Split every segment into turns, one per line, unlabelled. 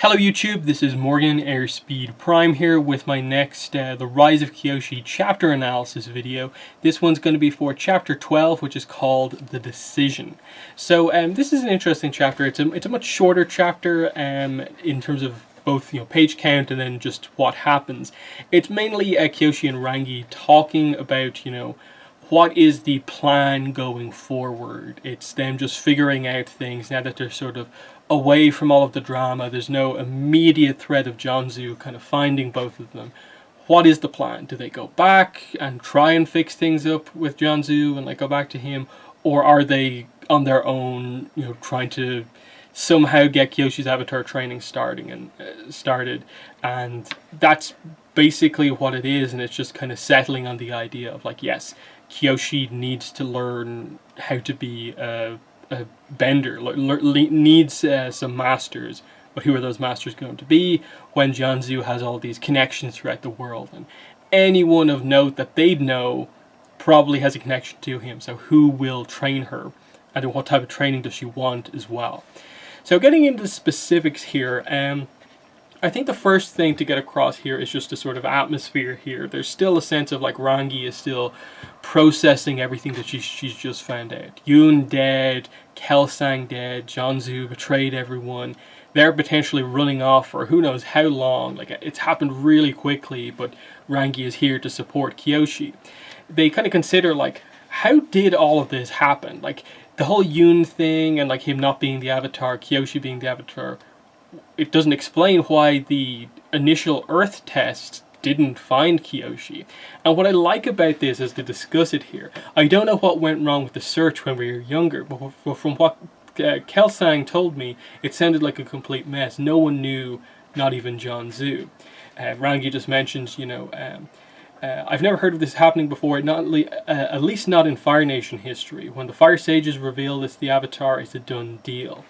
Hello YouTube, this is Morgan Airspeed Prime here with my next The Rise of Kyoshi chapter analysis video. This one's going to be for chapter 12, which is called The Decision. So this is an interesting chapter. It's a much shorter chapter in terms of both page count and then just what happens. It's mainly Kyoshi and Rangi talking about what is the plan going forward. It's them just figuring out things now that they're sort of away from all of the drama. There's no immediate threat of Jianzhu kind of finding both of them. What is the plan? Do they go back and try and fix things up with Jianzhu and go back to him, or are they on their own, trying to somehow get Kyoshi's avatar training started? And that's basically what it is, and it's just kind of settling on the idea of yes, Kyoshi needs to learn how to be a bender, needs some masters. But who are those masters going to be when Jianzhu has all these connections throughout the world? And anyone of note that they'd know probably has a connection to him. So who will train her? And what type of training does she want as well? So getting into the specifics here, I think the first thing to get across here is just a sort of atmosphere here. There's still a sense of Rangi is still processing everything that she's just found out. Yoon dead, Kelsang dead, Jianzhu betrayed everyone. They're potentially running off for who knows how long. It's happened really quickly, but Rangi is here to support Kyoshi. They kind of consider how did all of this happen? The whole Yoon thing and him not being the avatar, Kyoshi being the avatar. It doesn't explain why the initial Earth test didn't find Kyoshi. And what I like about this is to discuss it here. I don't know what went wrong with the search when we were younger, but from what Kelsang told me, it sounded like a complete mess. No one knew, not even Jianzhu. Rangi just mentioned, I've never heard of this happening before, at least not in Fire Nation history. When the Fire Sages reveal it's the Avatar, it's a done deal.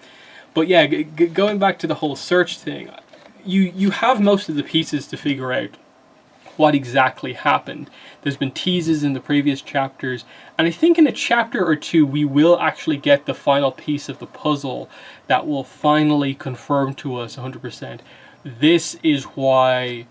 But yeah, going back to the whole search thing, you have most of the pieces to figure out what exactly happened. There's been teases in the previous chapters, and I think in a chapter or two we will actually get the final piece of the puzzle that will finally confirm to us 100%. This is why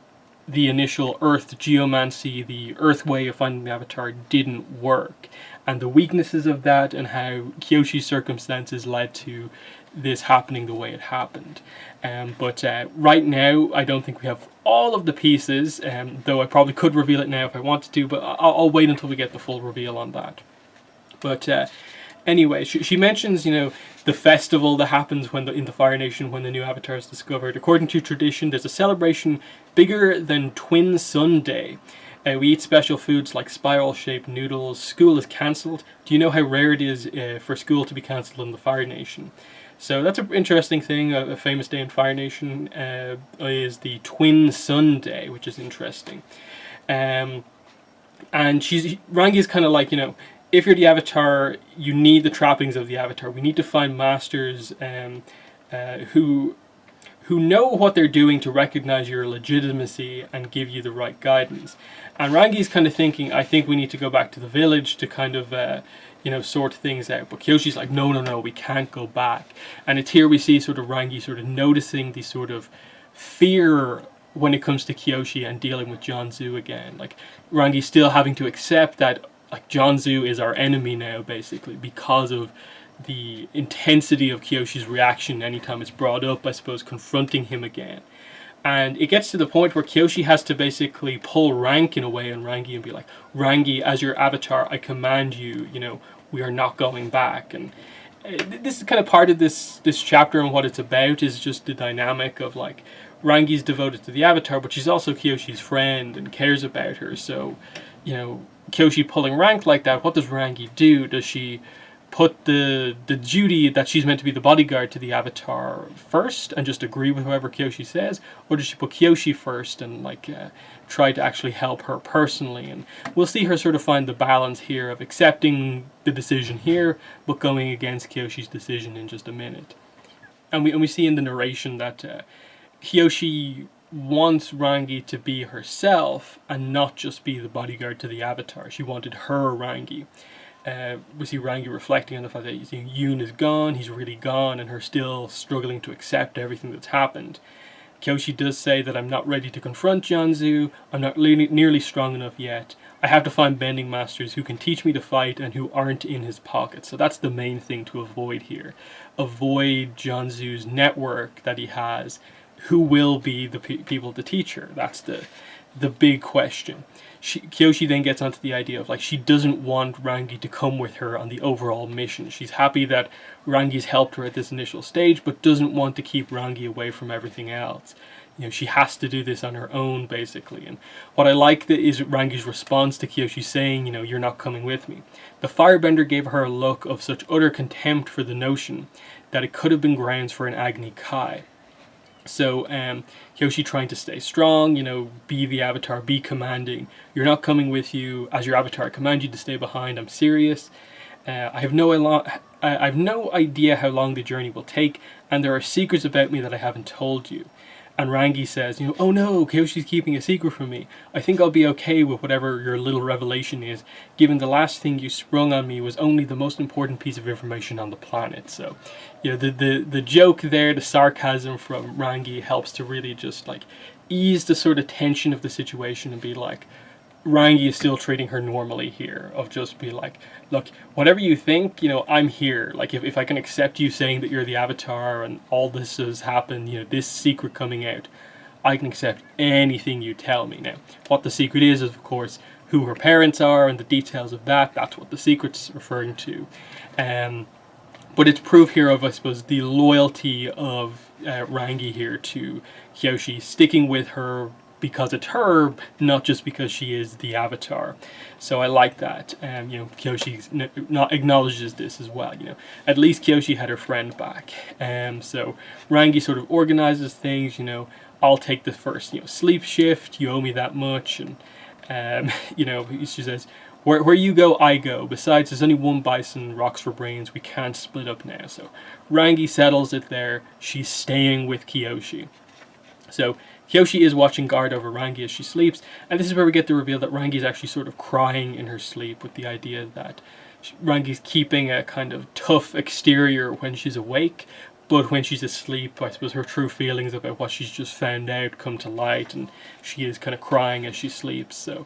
the initial Earth geomancy, the Earth way of finding the Avatar, didn't work, and the weaknesses of that and how Kyoshi's circumstances led to this happening the way it happened. But right now I don't think we have all of the pieces, though I probably could reveal it now if I wanted to, but I'll wait until we get the full reveal on that. But anyway, she mentions the festival that happens in the Fire Nation when the new Avatar is discovered. According to tradition, there's a celebration bigger than Twin Sun Day. We eat special foods like spiral-shaped noodles. School is cancelled. Do you know how rare it is for school to be cancelled in the Fire Nation? So that's an interesting thing. A famous day in Fire Nation is the Twin Sun Day, which is interesting. And Rangi is kind of if you're the Avatar, you need the trappings of the Avatar. We need to find masters who know what they're doing to recognize your legitimacy and give you the right guidance. And Rangi's kind of thinking, I think we need to go back to the village to kind of sort things out. But Kyoshi's no, we can't go back. And it's here we see sort of Rangi sort of noticing the sort of fear when it comes to Kyoshi and dealing with Jianzhu again. Rangi's still having to accept that Jianzhu is our enemy now, basically, because of the intensity of Kyoshi's reaction anytime it's brought up, I suppose, confronting him again. And it gets to the point where Kyoshi has to basically pull rank in a way on Rangi and be like, Rangi, as your avatar, I command you, we are not going back. And this is kind of part of this chapter, and what it's about is just the dynamic of Rangi's devoted to the avatar, but she's also Kyoshi's friend and cares about her. So, Kyoshi pulling rank like that, what does Rangi do? Does she put the duty that she's meant to be the bodyguard to the Avatar first and just agree with whoever Kyoshi says, or does she put Kyoshi first and try to actually help her personally? And we'll see her sort of find the balance here of accepting the decision here but going against Kyoshi's decision in just a minute. And we see in the narration that Kyoshi wants Rangi to be herself and not just be the bodyguard to the Avatar. She wanted her Rangi. we see Rangi reflecting on the fact that Yoon is gone, he's really gone, and her still struggling to accept everything that's happened. Kyoshi does say that I'm not ready to confront Jianzhu, I'm not nearly strong enough yet. I have to find bending masters who can teach me to fight and who aren't in his pocket. So that's the main thing to avoid here. Avoid Jianzhu's network that he has. Who will be the people to teach her? That's the big question. Kyoshi then gets onto the idea of, like, she doesn't want Rangi to come with her on the overall mission. She's happy that Rangi's helped her at this initial stage, but doesn't want to keep Rangi away from everything else. She has to do this on her own, basically. And what I like is Rangi's response to Kyoshi saying, you're not coming with me. The firebender gave her a look of such utter contempt for the notion that it could have been grounds for an Agni Kai. So Kyoshi trying to stay strong, be the avatar, be commanding. You're not coming with you as your avatar. I command you to stay behind. I'm serious. I have no idea how long the journey will take, and there are secrets about me that I haven't told you. And Rangi says, oh no, Kyoshi's keeping a secret from me. I think I'll be okay with whatever your little revelation is, given the last thing you sprung on me was only the most important piece of information on the planet. So, the joke there, the sarcasm from Rangi helps to really just, like, ease the sort of tension of the situation and be like, Rangi is still treating her normally here, of just be like, look, whatever you think, I'm here. Like, if I can accept you saying that you're the avatar and all this has happened, this secret coming out, I can accept anything you tell me. Now, what the secret is, of course, who her parents are and the details of that. That's what the secret's referring to. But it's proof here of, I suppose, the loyalty of Rangi here to Kyoshi, sticking with her because it's her, not just because she is the avatar. So I like that. Kyoshi not acknowledges this as well. At least Kyoshi had her friend back. So Rangi sort of organizes things. I'll take the first sleep shift. You owe me that much, and she says, Where you go, I go. Besides, there's only one bison, rocks for brains. We can't split up now. So Rangi settles it there. She's staying with Kyoshi. So Kyoshi is watching guard over Rangi as she sleeps, and this is where we get the reveal that Rangi is actually sort of crying in her sleep, with the idea that Rangi's keeping a kind of tough exterior when she's awake, but when she's asleep, I suppose her true feelings about what she's just found out come to light, and she is kind of crying as she sleeps. So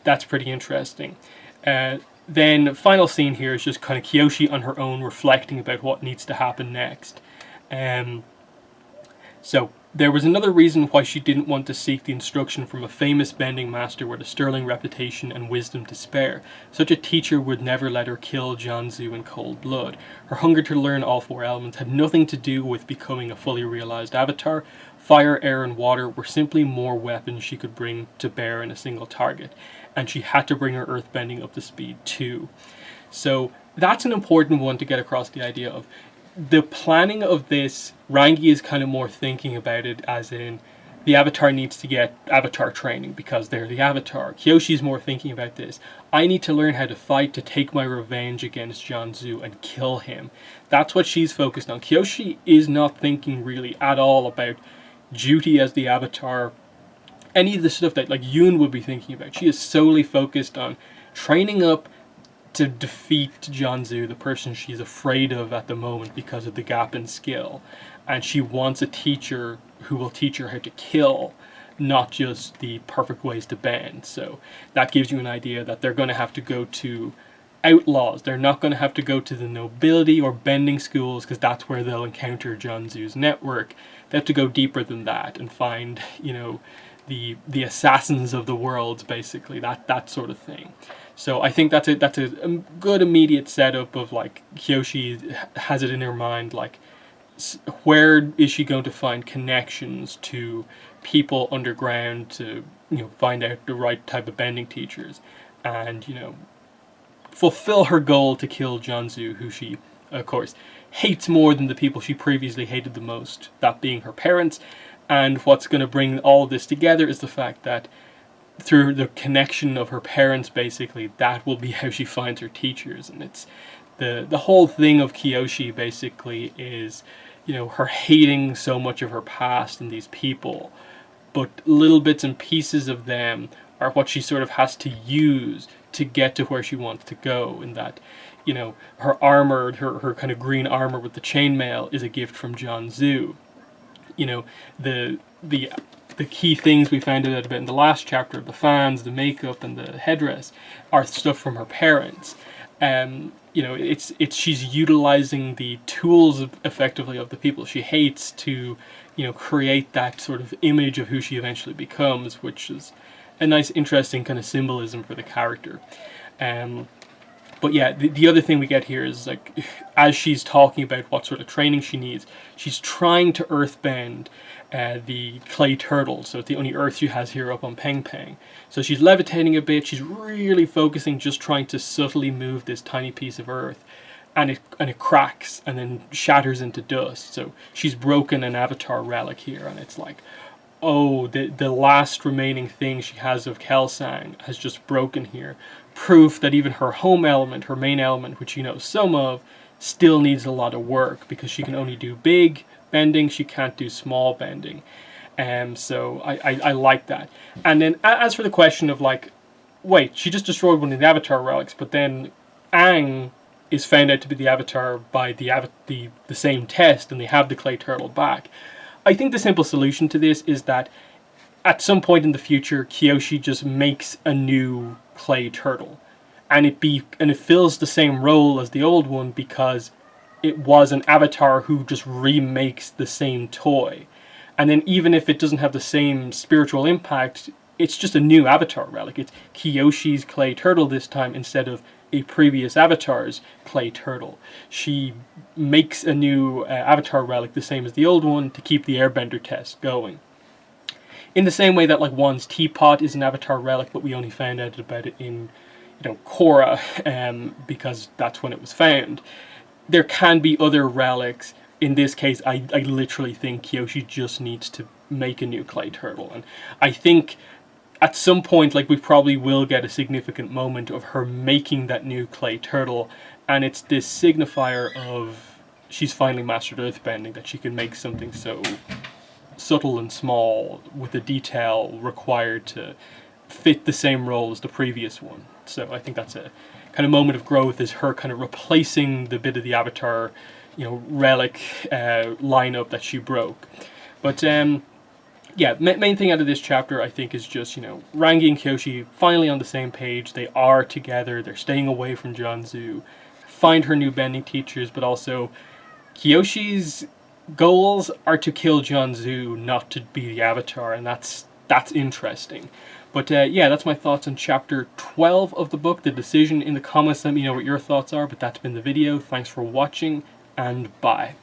that's pretty interesting. Then final scene here is just kind of Kyoshi on her own reflecting about what needs to happen next. So there was another reason why she didn't want to seek the instruction from a famous bending master with a sterling reputation and wisdom to spare. Such a teacher would never let her kill Jianzhu in cold blood. Her hunger to learn all four elements had nothing to do with becoming a fully realized avatar. Fire, air, and water were simply more weapons she could bring to bear in a single target, and she had to bring her earthbending up to speed too. So that's an important one to get across, the idea of the planning of this. Rangi is kind of more thinking about it as in the avatar needs to get avatar training because they're the avatar. Kyoshi's more thinking about this. I need to learn how to fight to take my revenge against Jianzhu and kill him. That's what she's focused on. Kyoshi is not thinking really at all about duty as the avatar, any of the stuff that like Yoon would be thinking about. She is solely focused on training up to defeat Jianzhu, the person she's afraid of at the moment because of the gap in skill. And she wants a teacher who will teach her how to kill, not just the perfect ways to bend. So that gives you an idea that they're going to have to go to outlaws. They're not going to have to go to the nobility or bending schools because that's where they'll encounter Jianzhu's network. They have to go deeper than that and find, the assassins of the world, basically, that sort of thing. So I think that's a good immediate setup of like Kyoshi has it in her mind, like where is she going to find connections to people underground to find out the right type of bending teachers and fulfill her goal to kill Jianzhu, who she of course hates more than the people she previously hated the most, that being her parents. And what's going to bring all this together is the fact that through the connection of her parents, basically, that will be how she finds her teachers. And it's the whole thing of Kyoshi basically is, her hating so much of her past and these people, but little bits and pieces of them are what she sort of has to use to get to where she wants to go, and that, you know, her armor, her kind of green armor with the chainmail is a gift from Jianzhu. You know, the key things we found out about in the last chapter, the fans, the makeup, and the headdress, are stuff from her parents. You know, it's she's utilizing the tools effectively of the people she hates to, you know, create that sort of image of who she eventually becomes, which is a nice, interesting kind of symbolism for the character. But yeah, the other thing we get here is, like, as she's talking about what sort of training she needs, she's trying to earthbend the clay turtle. So it's the only earth she has here up on Peng Peng. So she's levitating a bit. She's really focusing, just trying to subtly move this tiny piece of earth. And it cracks and then shatters into dust. So she's broken an avatar relic here, and it's like, oh, the last remaining thing she has of Kelsang has just broken here. Proof that even her home element, her main element, which you know some of, still needs a lot of work, because she can only do big bending, she can't do small bending. So I like that. And then as for the question of, like, wait, she just destroyed one of the avatar relics, but then Aang is found out to be the avatar by the same test, and they have the clay turtle back. I think the simple solution to this is that at some point in the future, Kyoshi just makes a new clay turtle, and it fills the same role as the old one, because it was an avatar who just remakes the same toy. And then even if it doesn't have the same spiritual impact, it's just a new avatar relic. It's Kyoshi's clay turtle this time, instead of a previous avatar's clay turtle. She makes a new avatar relic the same as the old one to keep the airbender test going. In the same way that, like, Wan's teapot is an avatar relic, but we only found out about it in, you know, Korra, because that's when it was found. There can be other relics. In this case, I literally think Kyoshi just needs to make a new clay turtle. And I think at some point, like, we probably will get a significant moment of her making that new clay turtle, and it's this signifier of she's finally mastered earthbending, that she can make something so subtle and small with the detail required to fit the same role as the previous one. So I think that's a kind of moment of growth, is her kind of replacing the bit of the avatar, you know, relic lineup that she broke. But yeah, main thing out of this chapter, I think, is just, you know, Rangi and Kyoshi finally on the same page. They are together. They're staying away from Jianzhu. Find her new bending teachers, but also Kyoshi's goals are to kill Jianzhu, not to be the avatar, and that's interesting. But yeah, that's my thoughts on chapter 12 of the book, The Decision. In the comments, let me know what your thoughts are, but that's been the video. Thanks for watching, and bye.